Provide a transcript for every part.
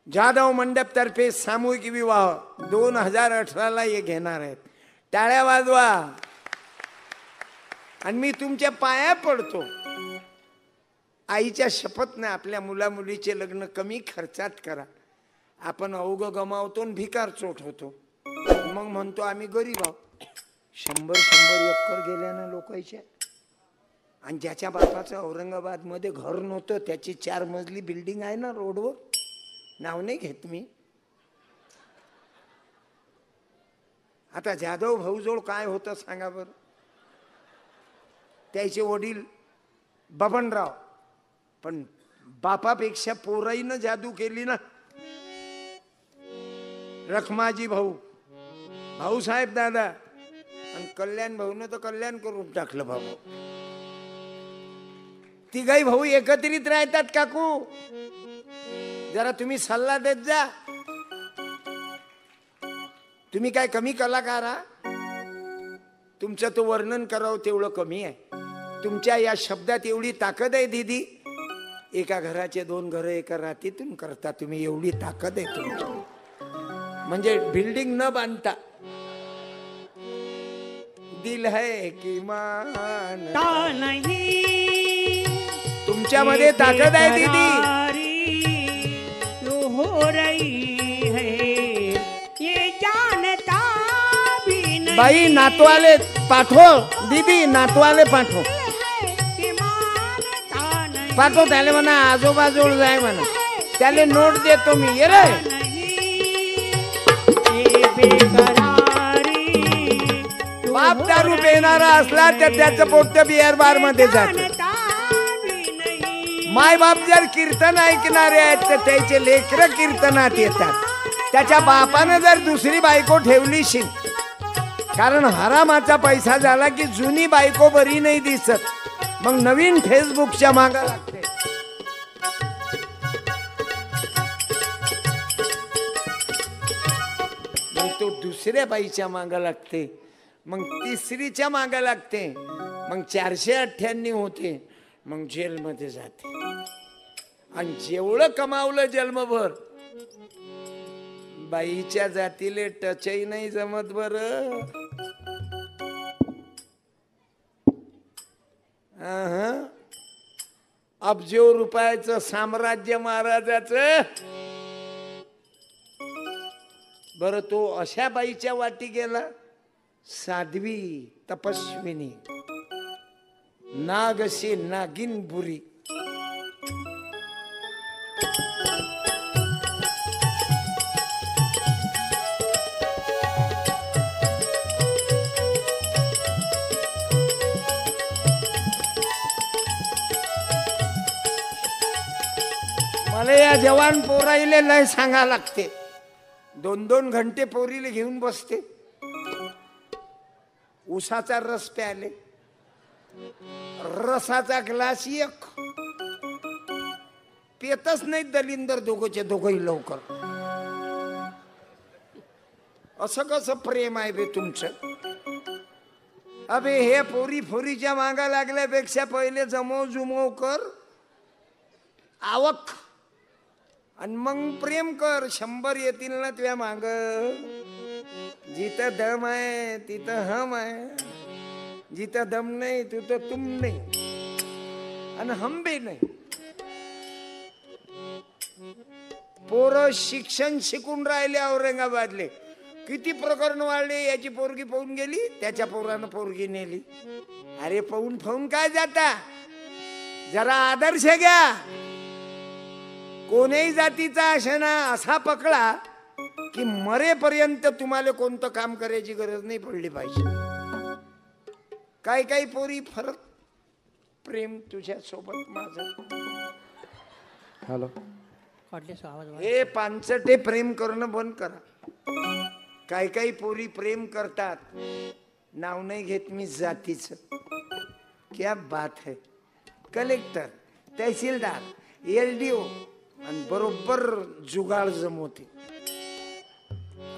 जाधव मंडप तर्फे सामूहिक विवाह 2018ला हे घेणार आहेत. टाळ्या वाजवा. आणि मी तुमच्या पाया पडतो. आईच्या शपथने आपल्या मुला मुलीचे लग्न कमी खर्चात करा. आपण अवघ गमावतो आणि भिकार चोट होतो. मग म्हणतो आम्ही गरीब आहोत. 100 एकर गेल्यानं लोकांच्या. आणि ज्याच्या बापाचं औरंगाबाद मध्ये घर नव्हतं त्याची 4 मजली बिल्डिंग आहे ना रोडवर. नाव नाही घेत मी. आता जाधव भाऊजवळ काय होतं सांगा बरं. त्याचे वडील बबनराव. पण बापापेक्षा पोराईनं जादू केली ना. रखमाजी भाऊ, भाऊसाहेब दादा आणि कल्याण भाऊनं तर कल्याण करून टाकलं. भाऊ तिघही भाऊ एकत्रित राहतात. काकू जरा तुम्ही सल्ला देत जा. तुम्ही काय कमी कलाकार. तुमचं तो वर्णन करावं तेवढं कमी आहे. तुमच्या या शब्दात एवढी ताकद आहे दीदी. एका घराचे 2 घरं एका रात्रीतून करता तुम्ही. एवढी ताकद आहे तुमची. म्हणजे बिल्डिंग न बांधता दिल है की मानता नहीं. तुमच्यामध्ये ताकद आहे दीदी. हो रही है ये जानता भी नहीं. बाई नातवाले पाठव. दीदी नातवाले पाठव. पाठव त्याला म्हणा आजोबाजवळ जाय म्हणा. त्याला नोट देतो मी. ये रे बाप दारू पिणारा असला तर त्याचं पोट बिअर बार मध्ये जात. माय बाप जर कीर्तन ऐकणारे आहेत तर त्याचे लेकरं कीर्तनात येतात. त्याच्या बापानं जर दुसरी बायको ठेवलीशील. कारण हरामाचा पैसा झाला की जुनी बायको बरी नाही दिसत. मग नवीन फेसबुकच्या मागे लागते. मग तो दुसऱ्या बाईच्या मागे लागते. मग तिसरीच्या मागे लागते. मग 498 होते. मग जेलमध्ये जाते. आणि जेवढं कमावलं जन्मभर बाईच्या जातीले टचही नाही जमत. बर अब्जो रुपयाचं साम्राज्य महाराजाचं. बर तो अशा बाईच्या वाटी गेला. साध्वी तपस्विनी नागशी नागिन बुरी. मला या जवान पोराईले लय सांगा लागते. 2-2 घंटे पोरीले घेऊन बसते. उसाचा रस प्याले. रसाचा ग्लास एक पेतच नाही. दलिंदर दोघंचे दोघंही लवकर. असं कसं प्रेम आहे बे तुमचं. अबे हे पोरी फोरीच्या मागा लागल्यापेक्षा पहिले जमव जुमव कर. आवक आणि मग प्रेम कर. 100 येतील ना तुझ्या माग. जिथं दम आहे तिथं हम आहे. जिथं दम नाही तिथं तुम नाही आणि हम बी नाही. पोरं शिक्षण शिकून राहिले औरंगाबादले. किती प्रकरण वाढले. याची पोरगी पळून गेली. त्याच्या पोरानं पोरगी नेली. अरे पळून काय जाता. जरा आदर्श घ्या. कोणीही जातीचा आशना असा पकडा की मरेपर्यंत तुम्हाला कोणतं काम करायची गरज नाही पडली पाहिजे. काही पोरी फरक. प्रेम तुझ्या सोबत माझं. हॅलो हे पांचटे प्रेम करणं बंद करा. काही पोरी प्रेम करतात. नाव नाही घेत मी जातीचं. क्या बात है. कलेक्टर तहसीलदार LDO आणि बरोबर जुगाड जमवते.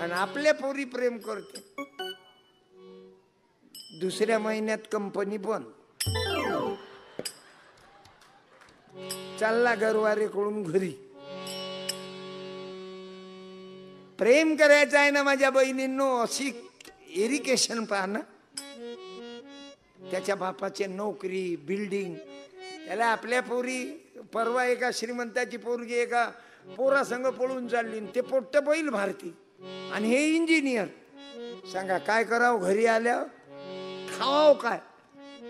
आणि आपल्या पोरी प्रेम करते. दुसऱ्या महिन्यात कंपनी बंद. चालला घरवारे कडून घरी. प्रेम करायचं आहे ना माझ्या बहिणींनो, अशी इरिगेशन पहा ना. त्याच्या बापाचे नोकरी, बिल्डिंग, त्याला आपल्या पोरी, परवा एका श्रीमंताची पोरगी एका पोरा संग पळून चालली, ते पोट्ट बैल भारती आणि हे इंजिनियर. सांगा काय करावं, घरी आल्या खावाव काय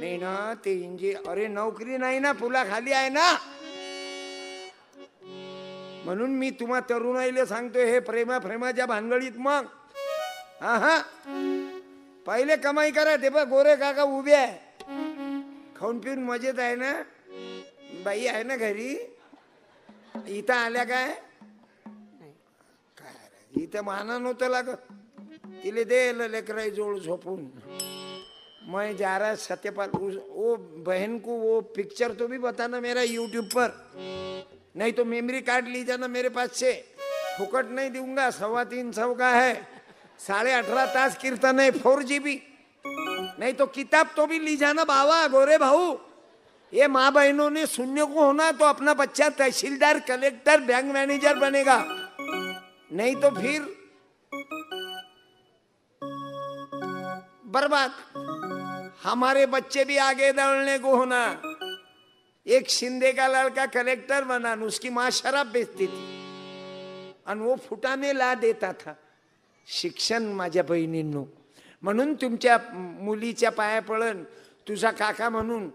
नाही ना. ते अरे नोकरी नाही ना, पुला खाली आहे ना. म्हणून मी तुम्हा तरुणाईला सांगतो, हे प्रेमाच्या भानगडीत मग हा पहिले कमाई करा. ते बघ गोरे काका उभे आहे, खाऊन पिऊन मजेत आहे ना. बाई आहे ना घरी, इथं आल्या काय काय इथं माना नव्हतं लागत. तिले दे लेकराई जोड झोपून. मैं जा रहा सत्यपाल, वो बहन को वो पिक्चर तो भी बताना मेरा यूट्यूब पर, नहीं तो मेमोरी कार्ड ली जाना मेरे पास से, फुकट नहीं दूंगा. 325 का है, 18.5 तास कीर्तन है, 4 GB. नहीं तो किताब तो भी ली जाना बाबा गोरे भाऊ. ये माँ बहनों ने सुनने को होना तो अपना बच्चा तहसीलदार, कलेक्टर, बैंक मैनेजर बनेगा, नहीं तो फिर बर्बाद. हमारे बच्चे भी आगे दौड़ने को होना. एक शिंदे का लड़का कलेक्टर बना, उसकी माँ शराब बेचती थी आणि वो फुटाने ला देता था. शिक्षण माझ्या बहिणींनो, म्हणून तुमच्या मुलीच्या पाया पडन तुझा काका म्हणून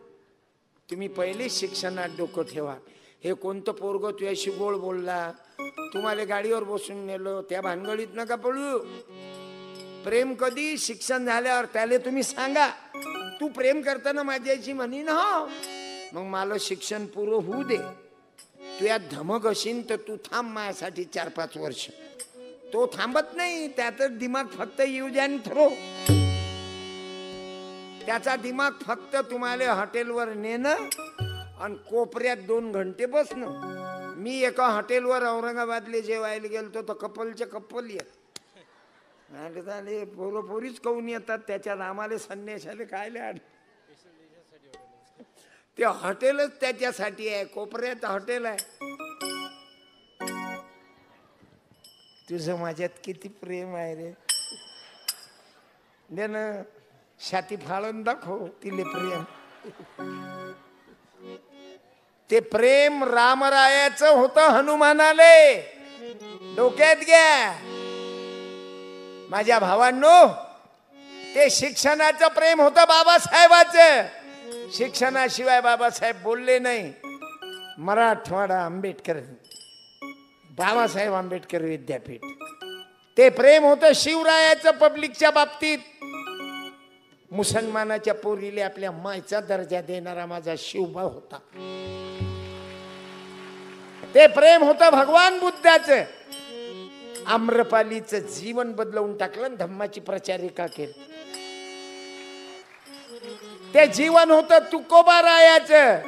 तुम्ही पहिले शिक्षणात डोकं ठेवा. हे कोणतं पोरग तुझ्याशी गोड बोलला, तुम्हाला गाडीवर बसून नेलो, त्या भानगडीत नका पडू. प्रेम कधी शिक्षण झाल्यावर त्याला तुम्ही सांगा, तू प्रेम करताना माझ्याशी म्हणी ना, मग मला शिक्षण पुरं होऊ दे. तू यात धमक असीन तर तू थांब माझ्यासाठी 4-5 वर्ष. तो थांबत नाही, त्यातच दिमाग फक्त यूज अँड थ्रो. त्याचा दिमाग फक्त तुम्हाला हॉटेलवर नेणं आणि कोपऱ्यात 2 घंटे बसणं. मी एका हॉटेलवर औरंगाबादले जेवायला गेलतो तर कपलचे कपल येत झाले, पोरं पोरीच काऊन येतात त्याच्यात, आम्हाला संन्याशाले काय लाड. ते हॉटेलच त्याच्यासाठी आहे, कोपऱ्यात हॉटेल आहे. तुझं माझ्यात किती प्रेम आहे रे, दे ना छाती फाळून दाखव तिले प्रेम. ते प्रेम रामरायाचं होतं हनुमानाले, डोक्यात घ्या माझ्या भावांनो. ते शिक्षणाचं प्रेम होतं बाबासाहेबाचं. शिक्षणाशिवाय बाबासाहेब बोलले नाही. मराठवाडा आंबेडकर, बाबासाहेब आंबेडकर विद्यापीठ. ते प्रेम होतं शिवरायाचं पब्लिकच्या बाबतीत. मुसलमानाच्या पोरीले आपल्या मायचा दर्जा देणारा माझा शिवबा होता. ते प्रेम होतं भगवान बुद्धाचं. आम्रपालीचं जीवन बदलवून टाकलं, धम्माची प्रचारिका केली. ते जीवन होतं तुकोबारायाचं.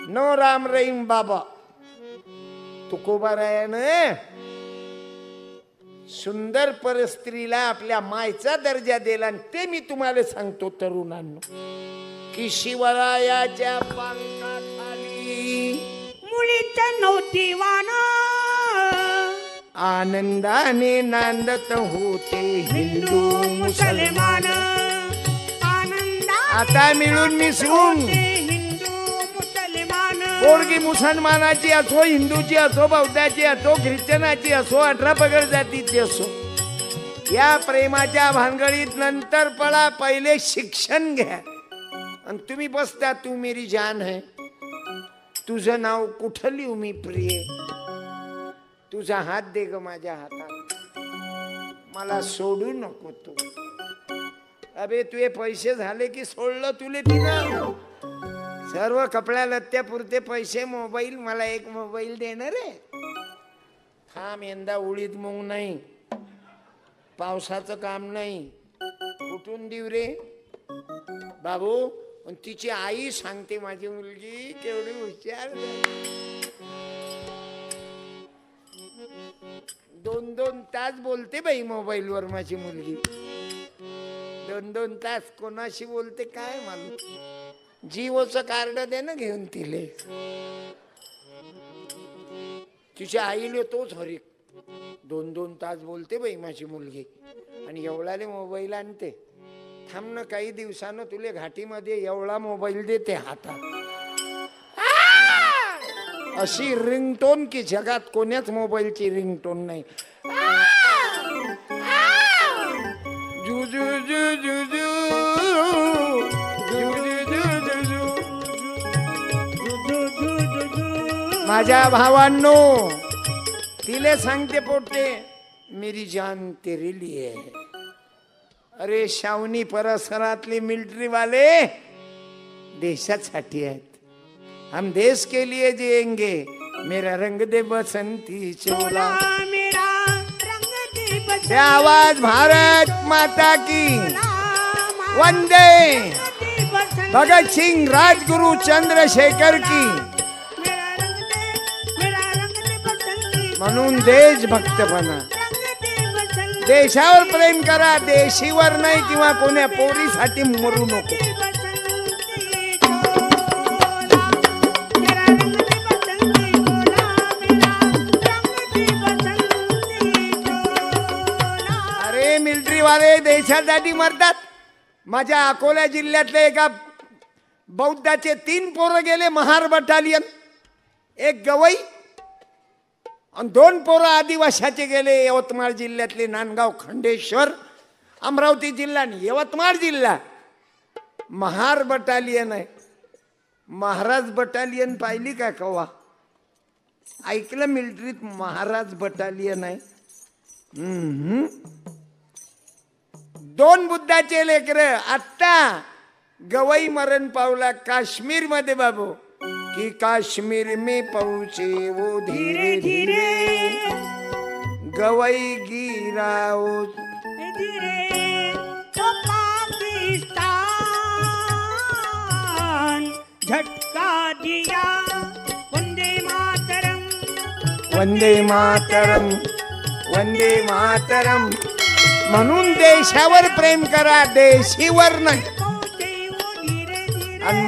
नो राम रहीम बाबा. तुकोबारायानं सुंदर परस्त्रीला आपल्या मायचा दर्जा दिला. आणि ते मी तुम्हाला सांगतो तरुणांनो, की शिवरायाच्या पंखाखाली मुळीच नव्हती वाना, आनंदाने नांदत होते हिंदू मुसलमान. आता मिळून मिसळून हिंदू मुसलमान. पोरगी मुसलमानाची असो, हिंदूची असो, बौद्धाची असो, ख्रिश्चनाची असो, 18 पगड जातीची असो, या प्रेमाच्या भानगडीत नंतर पडा, पहिले शिक्षण घ्या. आणि तुम्ही बसता, तू मेरी जान है, तुझं नाव कुठं लिहू मी प्रिय, तुझा हात दे ग माझ्या हातात, मला सोडू नको तू. अबे तुझे पैसे झाले की सोडलं तुले तिनं. सर्व कपड्या लत्त्या पुरते पैसे, मोबाईल, मला एक मोबाईल देणार रे. थांब, यंदा उडीद मूग नाही, पावसाचं काम नाही, कुठून देऊ रे बाबू. तिची आई सांगते, माझी मुलगी केवढी हुशार, 2-2 तास बोलते बाई मोबाईल वर माझी मुलगी. 2-2 तास कोणाशी बोलते काय मालूम. जिओचं कार्ड दे ना घेऊन तिले. तिच्या आईले तोच हरिक 2-2 तास बोलते बाई माझी मुलगी आणि एवढाले मोबाईल आणते. थांब ना काही दिवसानं तुले घाटीमध्ये एवढा मोबाईल देते हातात. अशी रिंगटोन की जगात कोण्याच मोबाईलची रिंगटोन नाही. जू जू जू जू जू जू जू जू जू. माझ्या भावांनो तिले सांगते पोटे मेरी जान तेरे लिए है. अरे शावनी परिसरातले मिलिटरी वाले देशासाठी आहेत. हम देश के लिए जिएंगे. मेरा रंग दे बसंती चोला. मेरा रंग दे बसंती आवाज भारत माता की वंदे. भगत सिंह राजगुरु चंद्रशेखर की. म्हणून देशभक्त बना. देशावर प्रेम करा, देशीवर नाही किंवा कोण्या पोरीसाठी मरू नको. अरे मिलिटरी वाले देशासाठी मरतात. माझ्या अकोला जिल्ह्यातले एका बौद्धाचे 3 पोरं गेले महार बटालियन. एक गवई आणि 2 पोरं आदिवासाचे गेले. यवतमाळ जिल्ह्यातले नांदगाव खंडेश्वर, अमरावती जिल्हा आणि यवतमाळ जिल्हा. महार बटालियन आहे. महाराज बटालियन पाहिली का कवा? ऐकलं मिलिटरीत महाराज बटालियन आहे. 2 बुद्धाचे लेकर. आत्ता गवई मरण पावला काश्मीर मध्ये बाबू. कि काश्मीर में पहुंचे वो धीरे धीरे. गवई गिरा वो धीरे. तो पाकिस्तान झटका दिया. वंदे मातरम वंदे मातरम वंदे मातरम. म्हणून देशावर प्रेम करा, देशीवर नाही. पहुंचे वो धीरे धीरे. आणि